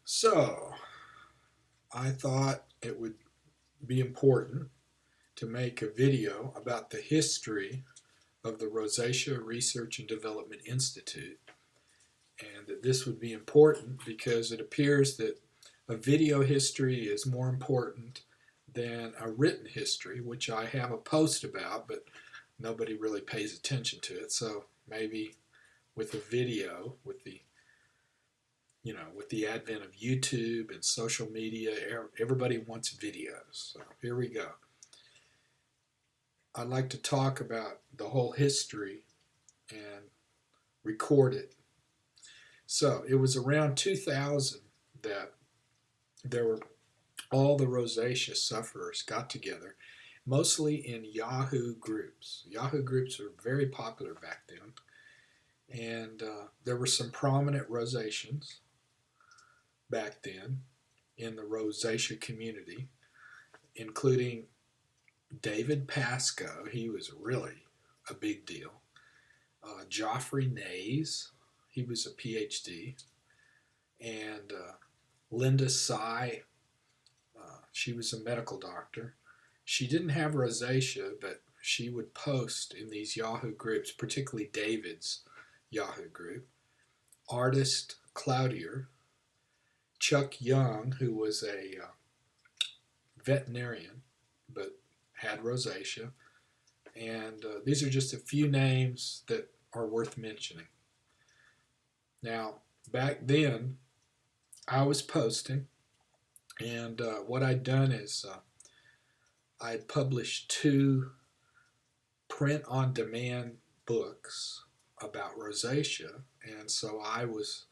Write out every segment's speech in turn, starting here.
So, I thought it would be important to make a video about the history of the Rosacea Research and Development Institute. And that this would be important because it appears that a video history is more important than a written history, which I have a post about, but nobody really pays attention to it. So maybe with a video, with the advent of YouTube and social media, everybody wants videos. So here we go. I'd like to talk about the whole history and record it. So it was around 2000 that there were all the rosacea sufferers got together, mostly in Yahoo groups. Yahoo groups were very popular back then, and there were some prominent rosaceans back then in the rosacea community, including David Pascoe. He was really a big deal. Geoffrey Nays, he was a PhD, and Linda Sy, she was a medical doctor. She didn't have rosacea, but she would post in these Yahoo groups, particularly David's Yahoo group. Artist Cloutier, Chuck Young, who was a veterinarian but had rosacea, and these are just a few names that are worth mentioning. Now, back then, I was posting, and what I'd done is I'd published two print-on-demand books about rosacea, and so I was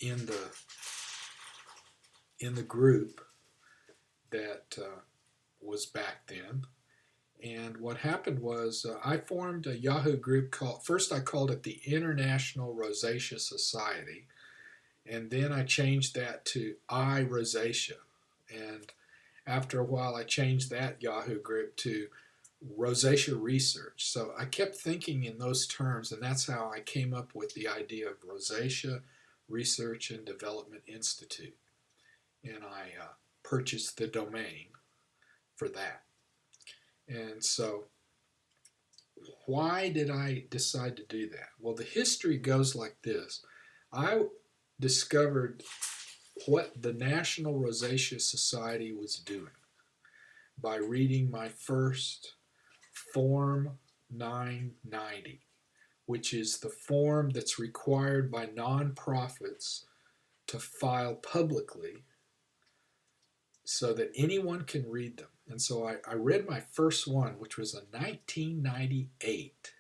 in the group that was back then. And what happened was I formed a Yahoo group called, first I called it the International Rosacea Society, and then I changed that to iRosacea. And after a while, I changed that Yahoo group to Rosacea Research. So I kept thinking in those terms, and that's how I came up with the idea of Rosacea Research and Development Institute. And I purchased the domain for that. And so, why did I decide to do that? Well, the history goes like this. I discovered what the National Rosacea Society was doing by reading my first Form 990, which is the form that's required by nonprofits to file publicly so that anyone can read them. And so I read my first one, which was a 1998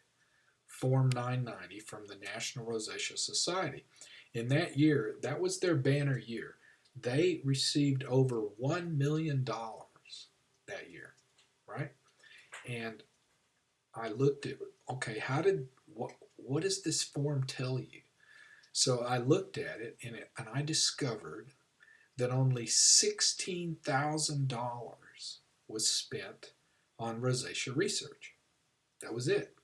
Form 990 from the National Rosacea Society. In that year, that was their banner year. They received over $1 million that year, right? And I looked at, okay, what does this form tell you? So I looked at it and I discovered that only $16,000 was spent on rosacea research. That was it.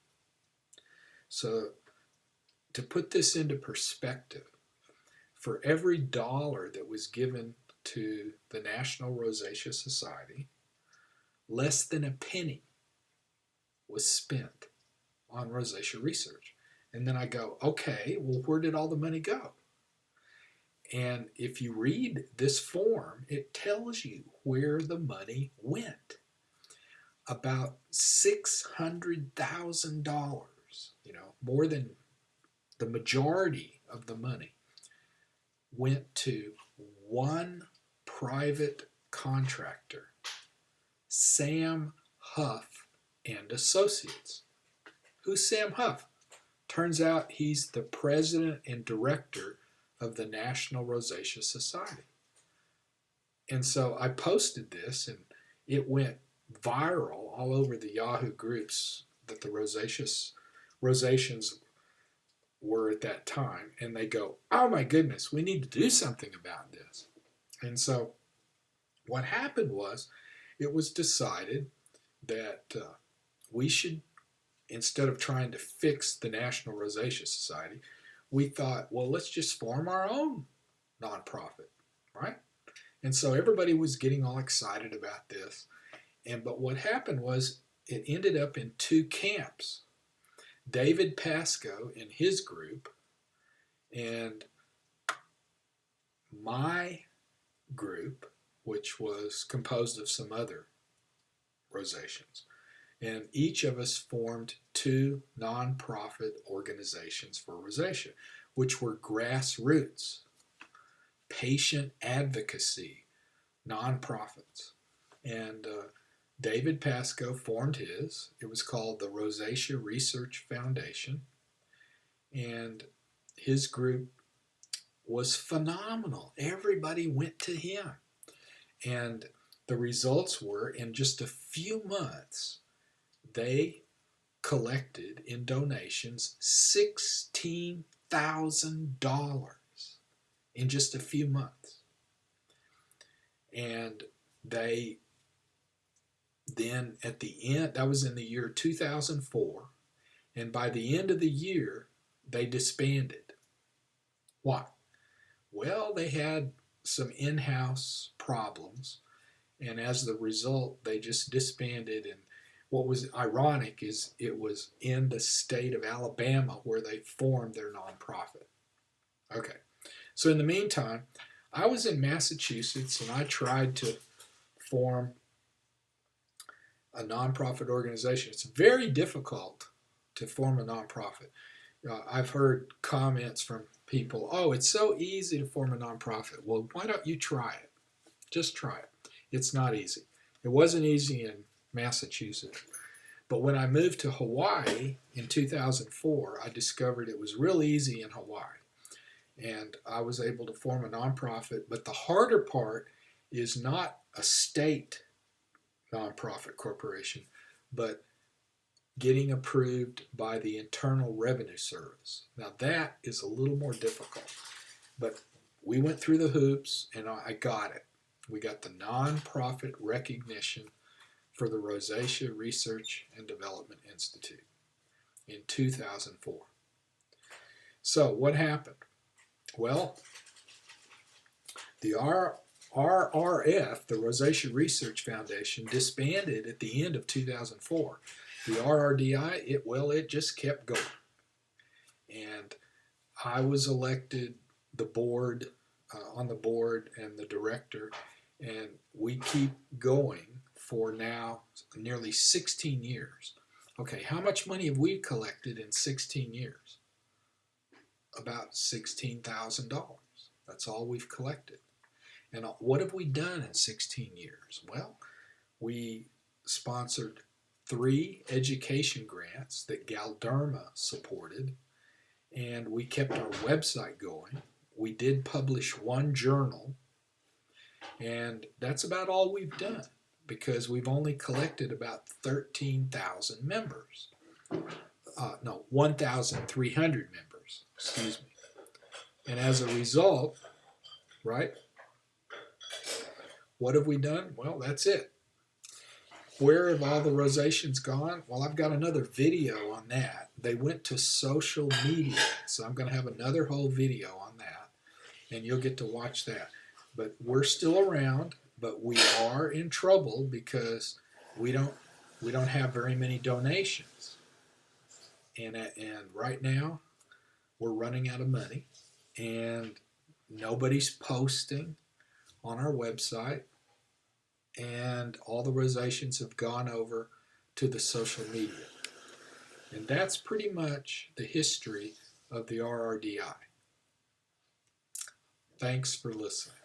So to put this into perspective, for every dollar that was given to the National Rosacea Society, less than a penny was spent on rosacea research. And then I go, okay, well, where did all the money go? And if you read this form, it tells you where the money went. About $600,000, more than the majority of the money, went to one private contractor, Sam Huff and Associates. Who's Sam Huff? Turns out he's the president and director of the National Rosacea Society. And so I posted this, and it went viral all over the Yahoo groups that the rosaceans were at that time. And they go, oh my goodness, we need to do something about this. And so what happened was it was decided that we should, instead of trying to fix the National Rosacea Society, we thought, well, let's just form our own nonprofit, right? And so everybody was getting all excited about this. But what happened was it ended up in two camps. David Pascoe and his group, and my group, which was composed of some other rosaceans. And each of us formed two nonprofit organizations for rosacea, which were grassroots, patient advocacy nonprofits. And David Pascoe formed his. It was called the Rosacea Research Foundation. And his group was phenomenal. Everybody went to him. And the results were, in just a few months, they collected in donations $16,000 in just a few months. And they then, at the end, that was in the year 2004, and by the end of the year, they disbanded. Why? Well, they had some in-house problems, and as the result, they just disbanded. And what was ironic is it was in the state of Alabama where they formed their nonprofit. Okay, so in the meantime, I was in Massachusetts, and I tried to form a nonprofit organization. It's very difficult to form a nonprofit. I've heard comments from people, oh, it's so easy to form a nonprofit. Well, why don't you try it? Just try it. It's not easy. It wasn't easy in Massachusetts. But when I moved to Hawaii in 2004, I discovered it was real easy in Hawaii. And I was able to form a nonprofit. But the harder part is not a state nonprofit corporation, but getting approved by the Internal Revenue Service. Now that is a little more difficult, but we went through the hoops and I got it. We got the nonprofit recognition for the Rosacea Research and Development Institute in 2004. So what happened? Well, the RRF, the Rosacea Research Foundation, disbanded at the end of 2004. The RRDi, it just kept going. And I was elected the board, on the board and the director, and we keep going for now nearly 16 years. Okay, how much money have we collected in 16 years? About $16,000. That's all we've collected. And what have we done in 16 years? Well, we sponsored 3 education grants that Galderma supported, and we kept our website going. We did publish 1 journal, and that's about all we've done because we've only collected about 13,000 members. 1,300 members, excuse me. And as a result, right, what have we done? Well, that's it. Where have all the rosaceans gone? Well, I've got another video on that. They went to social media, so I'm going to have another whole video on that, and you'll get to watch that. But we're still around, but we are in trouble because we don't have very many donations, and right now we're running out of money, and nobody's posting on our website. And all the rosaceans have gone over to the social media. And that's pretty much the history of the RRDi. Thanks for listening.